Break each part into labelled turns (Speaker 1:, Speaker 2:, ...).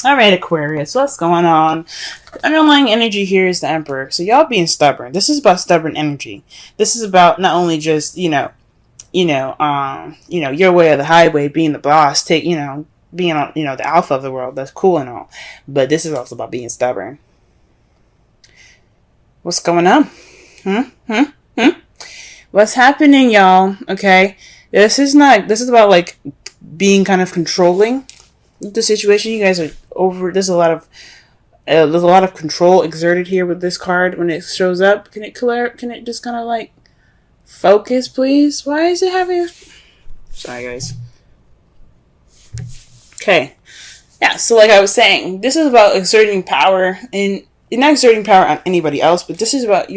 Speaker 1: All right, Aquarius, what's going on? The underlying energy here is the Emperor. So y'all being stubborn. This is about stubborn energy. This is about not only just your way or the highway, being the boss, being on, the alpha of the world. That's cool and all, but this is also about being stubborn. What's going on? What's happening, y'all? Okay, this is about like being kind of controlling the situation. You guys are over. There's a lot of control exerted here with this card when it shows up. Can it just kind of like focus, please? Why is it having? Sorry, guys. Okay, yeah. So like I was saying, this is about exerting power, and you're not exerting power on anybody else, but this is about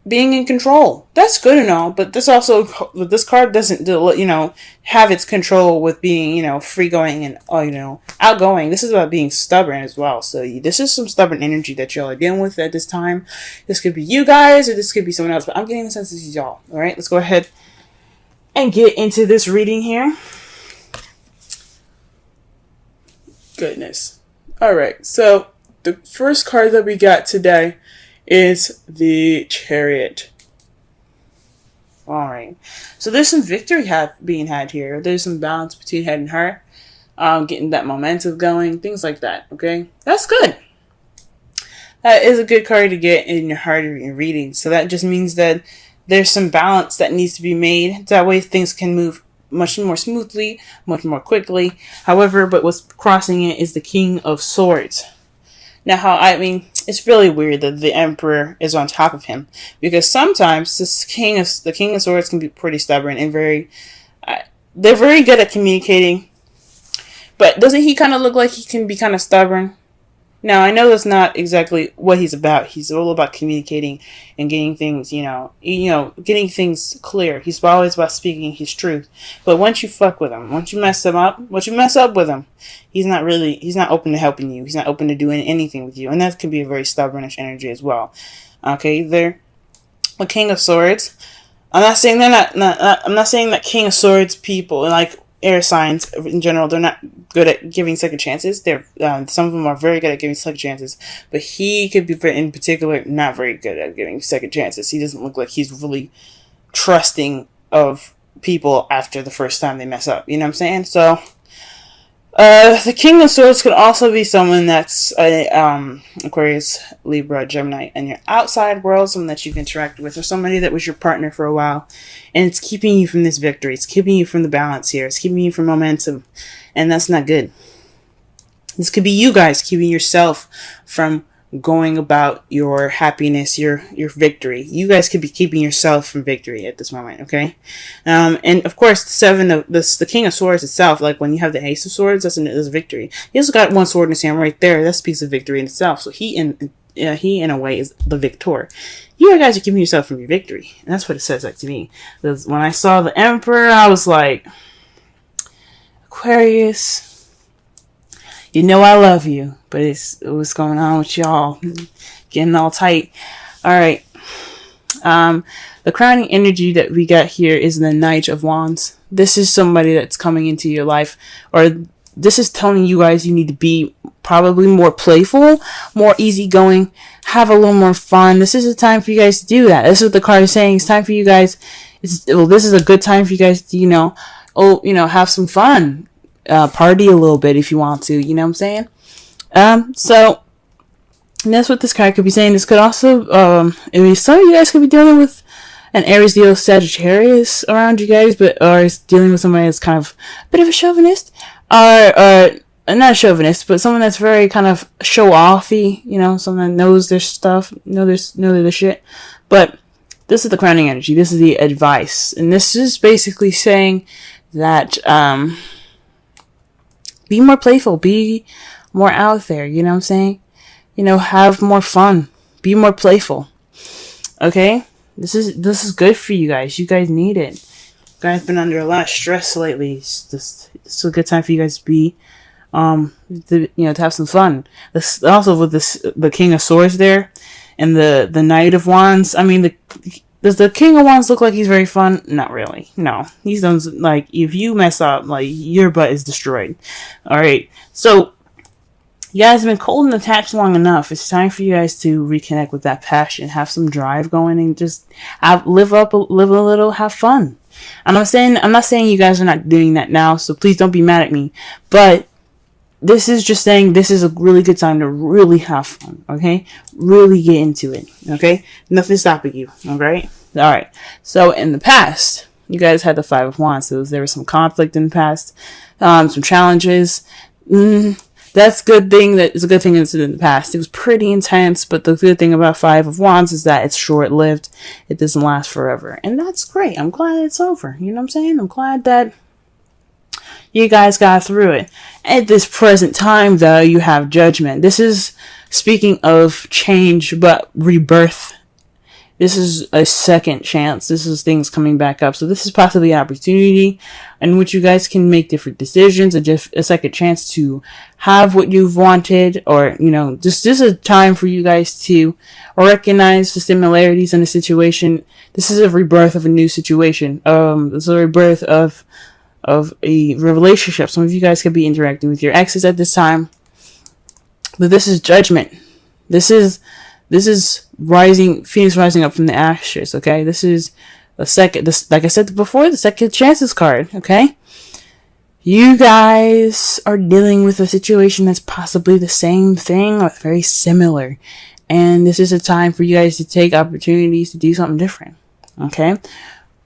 Speaker 1: being in control. That's good and all, but this card doesn't have its control with being free going and outgoing. This is about being stubborn as well. So this is some stubborn energy that y'all are dealing with at this time. This could be you guys or this could be someone else, but I'm getting the sense this is y'all. All right, let's go ahead and get into this reading here. Goodness. All right, so the first card that we got today is the Chariot. Alright. So there's some victory being had here. There's some balance between head and heart. Getting that momentum going. Things like that. Okay? That's good. That is a good card to get in your heart of your reading. So that just means that there's some balance that needs to be made. That way things can move much more smoothly, much more quickly. However, but what's crossing it is the King of Swords. Now, it's really weird that the Emperor is on top of him, because sometimes the King of Swords can be pretty stubborn and they're very good at communicating. But doesn't he kind of look like he can be kind of stubborn? Now, I know that's not exactly what he's about. He's all about communicating and getting things, getting things clear. He's always about speaking his truth. But once you fuck with him, once you mess up with him, he's not open to helping you. He's not open to doing anything with you. And that can be a very stubbornish energy as well. Okay, they're a King of Swords. I'm not saying I'm not saying that King of Swords people, like air signs in general, they're not good at giving second chances. Some of them are very good at giving second chances, but he could be, in particular, not very good at giving second chances. He doesn't look like he's really trusting of people after the first time they mess up. You know what I'm saying? So, the King of Swords could also be someone that's Aquarius, Libra, Gemini, and your outside world, someone that you've interacted with, or somebody that was your partner for a while, and it's keeping you from this victory. It's keeping you from the balance here. It's keeping you from momentum, and that's not good. This could be you guys keeping yourself from going about your happiness, your victory. You guys could be keeping yourself from victory at this moment, okay? And of course, the King of Swords itself, like when you have the Ace of Swords, that's a victory. He also got one sword in his hand right there. That's a piece of victory in itself. So he in a way is the victor. You guys are keeping yourself from your victory, and that's what it says like to me. Because when I saw the Emperor, I was like, Aquarius, you know I love you, but what's going on with y'all? Getting all tight. Alright. The crowning energy that we got here is the Knight of Wands. This is somebody that's coming into your life, or this is telling you guys you need to be probably more playful, more easygoing, have a little more fun. This is a time for you guys to do that. This is what the card is saying. It's time for you guys. This is a good time for you guys to, have some fun. Party a little bit if you want to, you know what I'm saying? So that's what this card could be saying. This could also, some of you guys could be dealing with an Aries, Leo, Sagittarius around you guys, or is dealing with somebody that's kind of a bit of a chauvinist, or not a chauvinist, but someone that's very kind of show-offy, someone that knows their stuff, know their shit. But this is the crowning energy. This is the advice, and this is basically saying that, be more playful, be more out there, you know what I'm saying? Have more fun, be more playful. Okay? This is good for you guys. You guys need it. You guys have been under a lot of stress lately. It's a good time for you guys to be to have some fun. This also with the King of Swords there and the Knight of Wands. I mean, does the King of Wands look like he's very fun? Not really. No. He's done, like, if you mess up, like, your butt is destroyed. Alright. So, You guys have been cold and attached long enough. It's time for you guys to reconnect with that passion, have some drive going, and just live a little, have fun. I'm not saying you guys are not doing that now, so please don't be mad at me. But this is just saying this is a really good time to really have fun, okay? Really get into it, okay? Nothing's stopping you, alright? Alright, so in the past, you guys had the Five of Wands, so there was some conflict in the past, some challenges. That's a good thing that is a good thing that's in the past. It was pretty intense, but the good thing about Five of Wands is that it's short-lived. It doesn't last forever, and that's great. I'm glad it's over, you know what I'm saying? I'm glad that you guys got through it. At this present time, though, you have Judgment. This is, speaking of change, but rebirth. This is a second chance. This is things coming back up. So this is possibly an opportunity in which you guys can make different decisions, and just a second chance to have what you've wanted, or, you know, this is a time for you guys to recognize the similarities in the situation. This is a rebirth of a new situation. This is a rebirth of a relationship. Some of you guys could be interacting with your exes at this time, but this is Judgment. This is Phoenix rising up from the ashes. Okay, this is like I said before, the second chances card. Okay, you guys are dealing with a situation that's possibly the same thing or very similar, and this is a time for you guys to take opportunities to do something different. Okay.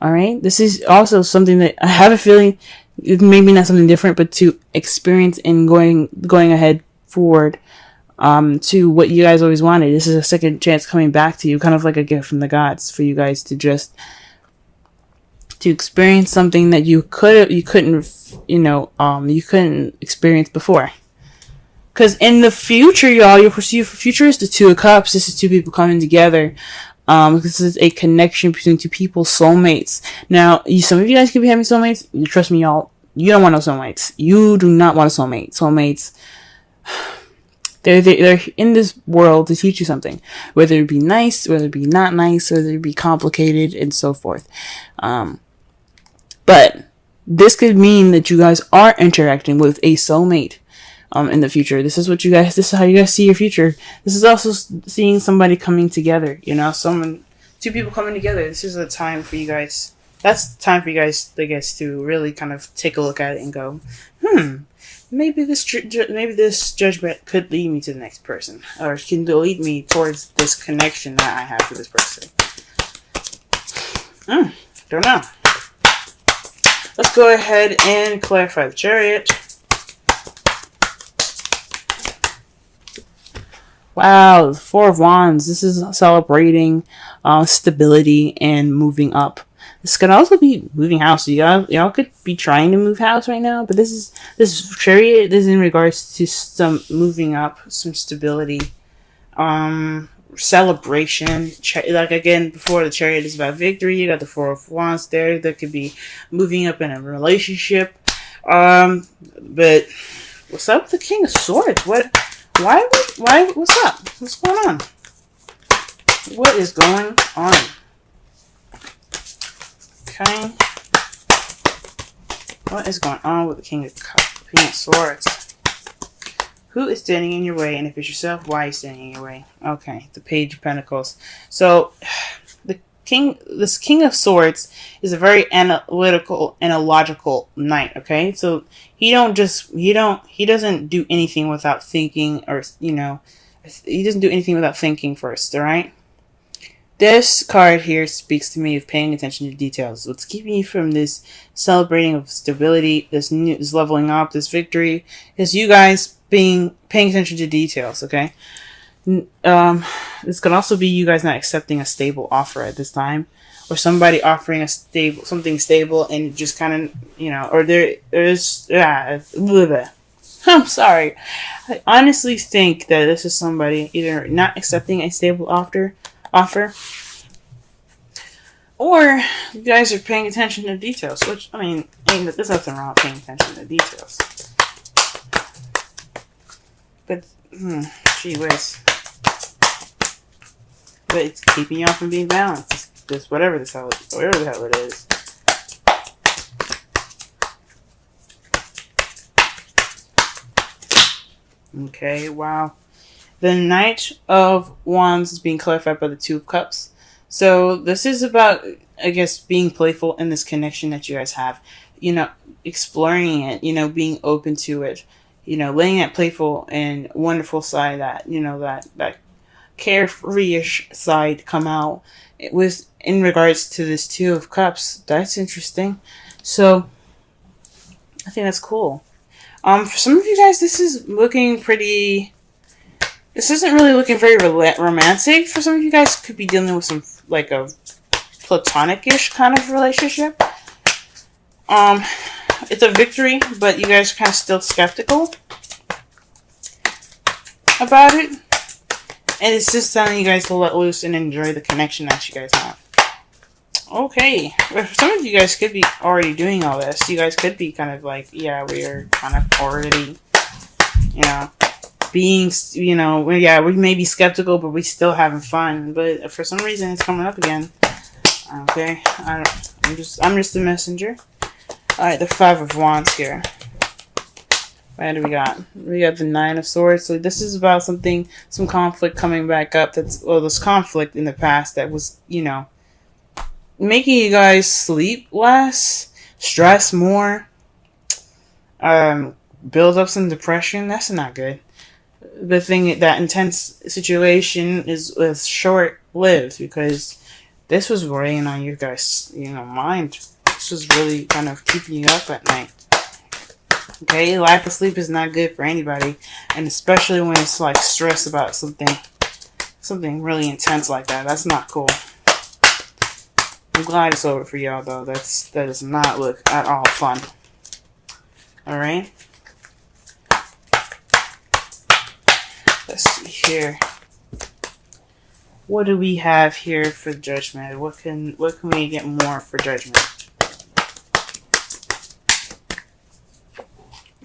Speaker 1: All right. This is also something that I have a feeling, maybe not something different, but to experience and going ahead forward, to what you guys always wanted. This is a second chance coming back to you, kind of like a gift from the gods for you guys to just to experience something that you couldn't experience before. Because in the future, y'all, your future is the Two of Cups. This is two people coming together. This is a connection between two people, soulmates. Now, some of you guys could be having soulmates. Trust me, y'all. You don't want no soulmates. You do not want a soulmate. Soulmates, they're in this world to teach you something. Whether it be nice, whether it be not nice, whether it be complicated, and so forth. But this could mean that you guys are interacting with a soulmate. In the future. This is how you guys see your future. This is also seeing somebody coming together, you know, two people coming together. This is a time for you guys. That's the time for you guys, I guess, to really kind of take a look at it and go, maybe this judgment could lead me to the next person, or can lead me towards this connection that I have with this person. Don't know. Let's go ahead and clarify the Chariot. Wow, the Four of Wands. This is celebrating stability and moving up. This could also be moving house. So y'all could be trying to move house right now, but this Chariot is in regards to some moving up, some stability, celebration. Like again, before, the Chariot is about victory. You got the Four of Wands there. That could be moving up in a relationship. But what's up with the King of Swords? Why, what's up? What's going on? What is going on? Okay. What is going on with the King of Swords? Who is standing in your way? And if it's yourself, why are you standing in your way? Okay, the Page of Pentacles. So, this King of Swords is a very analytical and a logical knight, okay? So he doesn't do anything without thinking, or, you know, he doesn't do anything without thinking first, all right? This card here speaks to me of paying attention to details. What's keeping you from this celebrating of stability, this leveling up, this victory, is you guys paying attention to details, okay? This could also be you guys not accepting a stable offer at this time, or somebody offering something stable, and just kind of, you know, or I'm sorry. I honestly think that this is somebody either not accepting a stable offer, or you guys are paying attention to details, which, I mean, there's nothing wrong with paying attention to details. But, gee whiz. But it's keeping y'all from being balanced. Just whatever the hell it is. Okay, wow. The Knight of Wands is being clarified by the Two of Cups. So this is about, I guess, being playful in this connection that you guys have. You know, exploring it, you know, being open to it. You know, letting that playful and wonderful side, that, you know, that carefree-ish side come out. It was in regards to this Two of Cups. That's interesting. So I think that's cool. For some of you guys, this is looking pretty. This isn't really looking very romantic. For some of you guys, could be dealing with some like a platonic-ish kind of relationship. It's a victory, but you guys are kind of still skeptical about it. And it's just telling you guys to let loose and enjoy the connection that you guys have. Okay. For some of you guys could be already doing all this. You guys could be kind of like, yeah, we're kind of already, you know, being, you know, yeah, we may be skeptical, but we still having fun. But for some reason, it's coming up again. Okay. I'm just a messenger. Alright, the Five of Wands here. What do we got? We got the Nine of Swords. So this is about something, some conflict coming back up. That's, well, this conflict in the past that was, you know, making you guys sleep less, stress more, build up some depression. That's not good. The thing, that intense situation was short-lived because this was weighing on you guys, you know, mind. This was really kind of keeping you up at night. Okay, lack of sleep is not good for anybody, and especially when it's like stress about something really intense like that. That's not cool. I'm glad it's over for y'all though. That does not look at all fun. All right. Let's see here. What do we have here for Judgment? What can we get more for Judgment?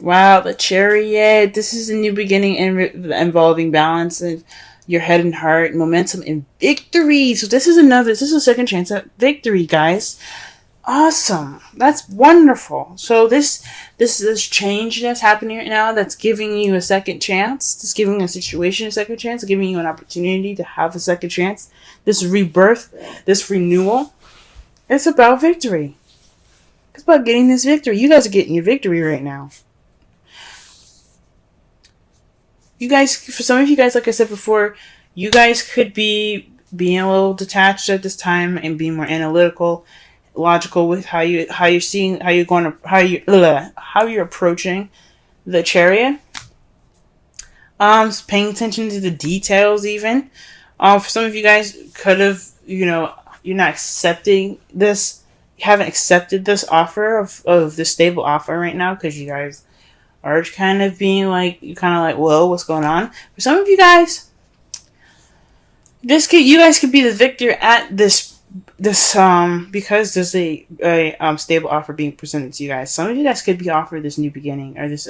Speaker 1: Wow, the Chariot. This is a new beginning involving balance of your head and heart, momentum, and victory. So this is a second chance at victory, guys. Awesome. That's wonderful. So this change that's happening right now, that's giving you a second chance. It's giving a situation a second chance, giving you an opportunity to have a second chance. This rebirth, this renewal, it's about victory. It's about getting this victory. You guys are getting your victory right now. You guys, for some of you guys, like I said before, you guys could be being a little detached at this time and being more analytical, logical with how you're approaching the Chariot. Paying attention to the details even. For some of you guys could have, you know, you're not accepting this, you haven't accepted this offer of this stable offer right now because you guys are kind of being like, you're kind of like, whoa, what's going on? For some of you guys, you guys could be the victor at this because there's a stable offer being presented to you guys. Some of you guys could be offered this new beginning, or this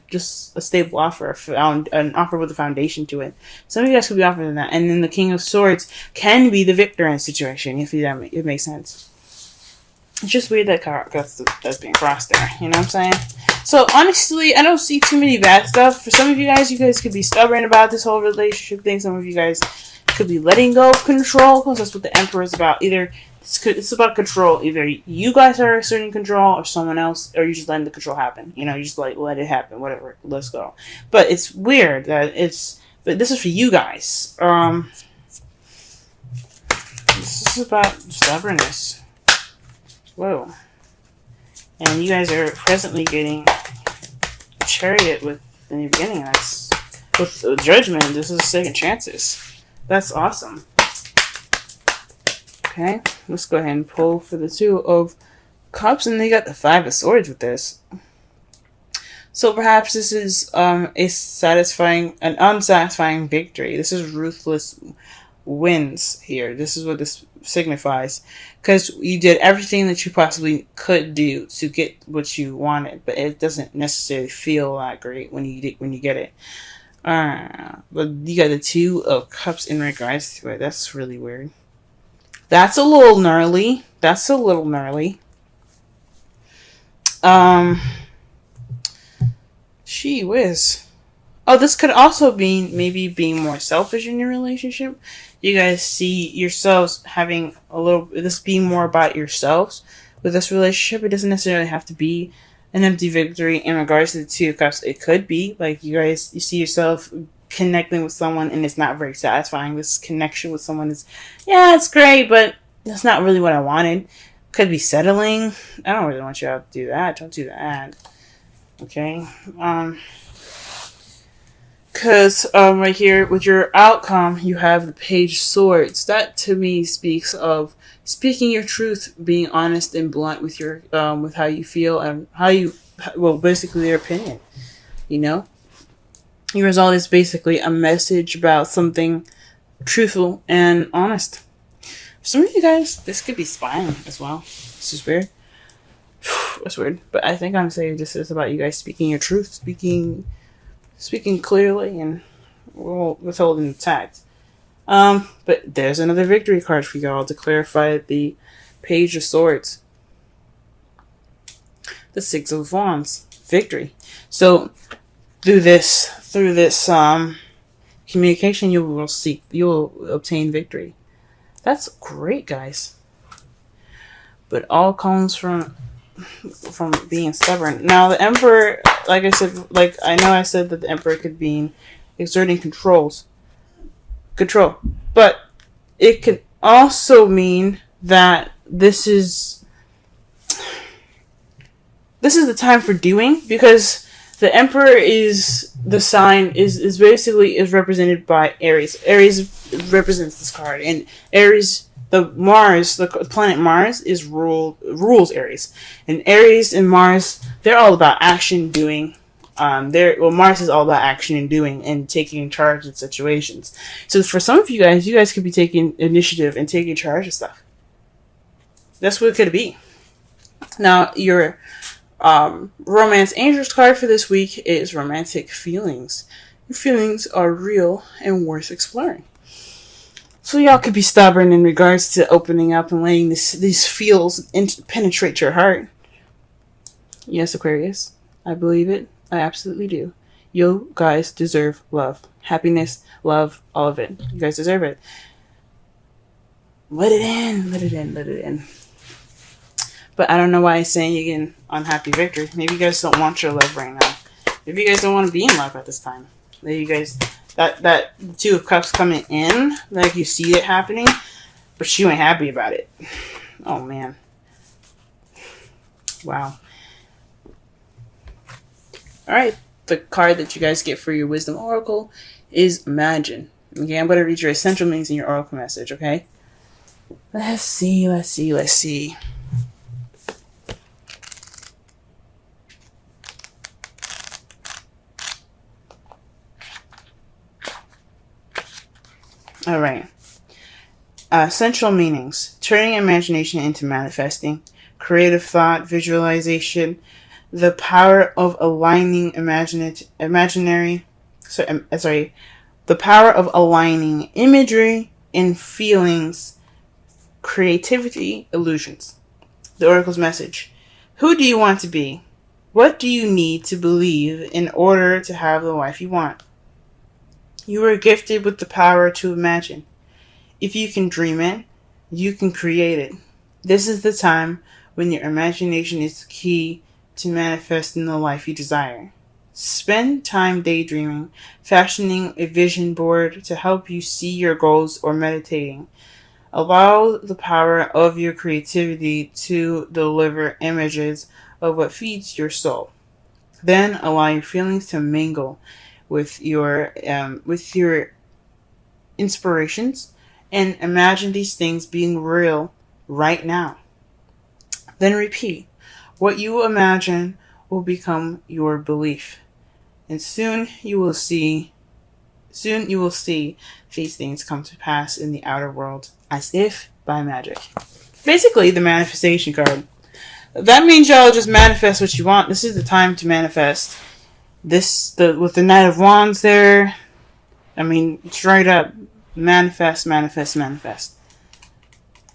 Speaker 1: just a stable offer, an offer with a foundation to it. Some of you guys could be offered that, and then the King of Swords can be the victor in a situation, if it makes sense. It's just weird that that's being crossed there. You know what I'm saying? So honestly, I don't see too many bad stuff. For some of you guys could be stubborn about this whole relationship thing. Some of you guys could be letting go of control, because that's what the Emperor is about. Either it's about control. Either you guys are asserting control, or someone else, or you just letting the control happen. You know, you just like let it happen. Whatever. Let's go. But it's weird that but this is for you guys. This is about stubbornness. Whoa. And you guys are presently getting a Chariot with the new beginning. That's with the Judgment. This is second chances. That's awesome. Okay, let's go ahead and pull for the Two of Cups, and they got the Five of Swords with this. So perhaps this is an unsatisfying victory. This is ruthless wins here. This is what this signifies, because you did everything that you possibly could do to get what you wanted, but it doesn't necessarily feel that great when you get it. But you got the Two of Cups in regards to it. That's really weird. That's a little gnarly. Gee whiz. Oh, this could also be maybe being more selfish in your relationship. You guys see yourselves having this being more about yourselves with this relationship. It doesn't necessarily have to be an empty victory in regards to the Two of Cups. It could be like you see yourself connecting with someone and it's not very satisfying. This connection with someone is, yeah, it's great, but that's not really what I wanted. Could be settling. I don't really want you to do that. Don't do that. Okay. Because right here with your outcome, you have the Page of Swords. That to me speaks of speaking your truth, being honest and blunt with your with how you feel and basically their opinion. You know, your result is basically a message about something truthful and honest. For some of you guys, this could be spying as well. This is weird. That's weird, but I think I'm saying this is about you guys speaking your truth, speaking clearly and withholding the tact. But there's another victory card for y'all to clarify the Page of Swords. The Six of Wands. Victory. So through this communication, you will obtain victory. That's great, guys. But all comes from being stubborn. Now the Emperor, like I said, I said that the Emperor could be exerting control, but it could also mean that this is the time for doing, because the Emperor is the sign is basically represented by Aries. Aries represents this card, and Aries, the planet Mars rules Aries, and Aries and Mars, they're all about action, doing. Mars is all about action and doing and taking charge in situations. So for some of you guys could be taking initiative and taking charge of stuff. That's what it could be. Now, your romance angels card for this week is romantic feelings. Your feelings are real and worth exploring. So y'all could be stubborn in regards to opening up and letting these feels penetrate your heart. Yes, Aquarius, I believe it. I absolutely do. You guys deserve love, happiness, love, all of it. You guys deserve it. Let it in, let it in, let it in. But I don't know why I'm saying again unhappy victory. Maybe you guys don't want your love right now. Maybe you guys don't want to be in love at this time. Maybe you guys that Two of Cups coming in, like you see it happening, but you ain't happy about it. Oh man. Wow. Alright, the card that you guys get for your Wisdom Oracle is Imagine. Okay, I'm going to read your essential meanings in your Oracle message, okay? Let's see. Alright. Essential meanings. Turning imagination into manifesting. Creative thought, visualization. The power of aligning the power of aligning imagery and feelings, creativity, illusions. The Oracle's message. Who do you want to be? What do you need to believe in order to have the life you want? You are gifted with the power to imagine. If you can dream it, you can create it. This is the time when your imagination is key to manifesting the life you desire. Spend time daydreaming, fashioning a vision board to help you see your goals, or meditating. Allow the power of your creativity to deliver images of what feeds your soul. Then allow your feelings to mingle with your inspirations and imagine these things being real right now. Then repeat. What you imagine will become your belief. And soon you will see these things come to pass in the outer world as if by magic. Basically, the manifestation card. That means y'all just manifest what you want. This is the time to manifest. With the Knight of Wands there, I mean, straight up, manifest.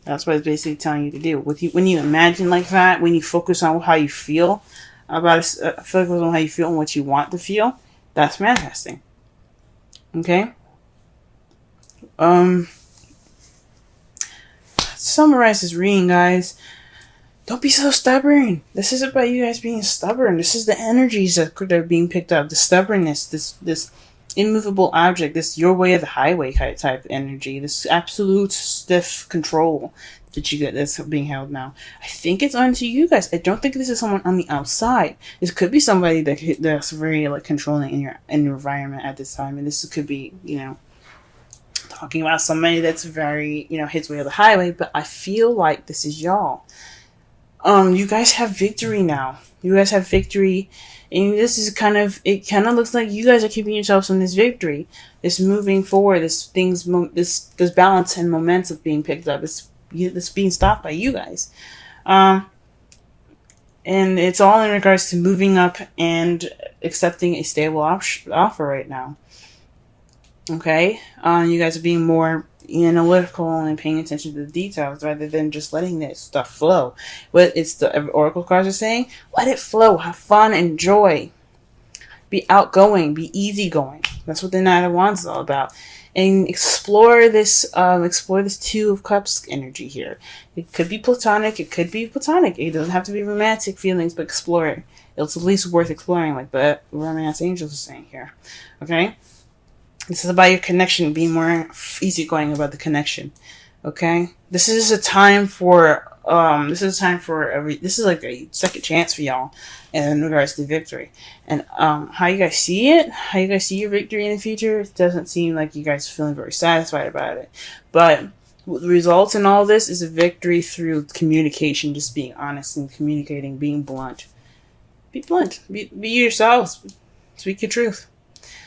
Speaker 1: That's what it's basically telling you to do. When you imagine like that, when you focus on how you feel focus on how you feel and what you want to feel, that's manifesting. Okay. Summarize this reading, guys. Don't be so stubborn. This is about you guys being stubborn. This is the energies that are being picked up. The stubbornness, this immovable object, this your way of the highway type energy, this absolute stiff control that you get that's being held now. I think it's onto you guys. I don't think this is someone on the outside. This could be somebody that's very like controlling in your environment at this time, and this could be, you know, talking about somebody that's very, you know, his way of the highway. But I feel like this is y'all. You guys have victory now. You guys have victory, and this is it kind of looks like you guys are keeping yourselves on this victory, this moving forward, this balance and momentum being picked up. This being stopped by you guys, and it's all in regards to moving up and accepting a stable offer right now. Okay, you guys are being more analytical and paying attention to the details rather than just letting this stuff flow. What it's the oracle cards are saying: let it flow, have fun, enjoy, be outgoing, be easygoing. That's what the Knight of Wands is all about. And explore this Two of Cups energy here. It could be platonic, it could be platonic. It doesn't have to be romantic feelings, but explore it. It's at least worth exploring, like the romance angels are saying here. Okay. This is about your connection, being more easygoing about the connection. Okay? This is a time for this is like a second chance for y'all in regards to victory. And how you guys see it, how you guys see your victory in the future, it doesn't seem like you guys are feeling very satisfied about it. But what results in all this is a victory through communication, just being honest and communicating, being blunt. Be blunt. Be yourselves. Speak your truth.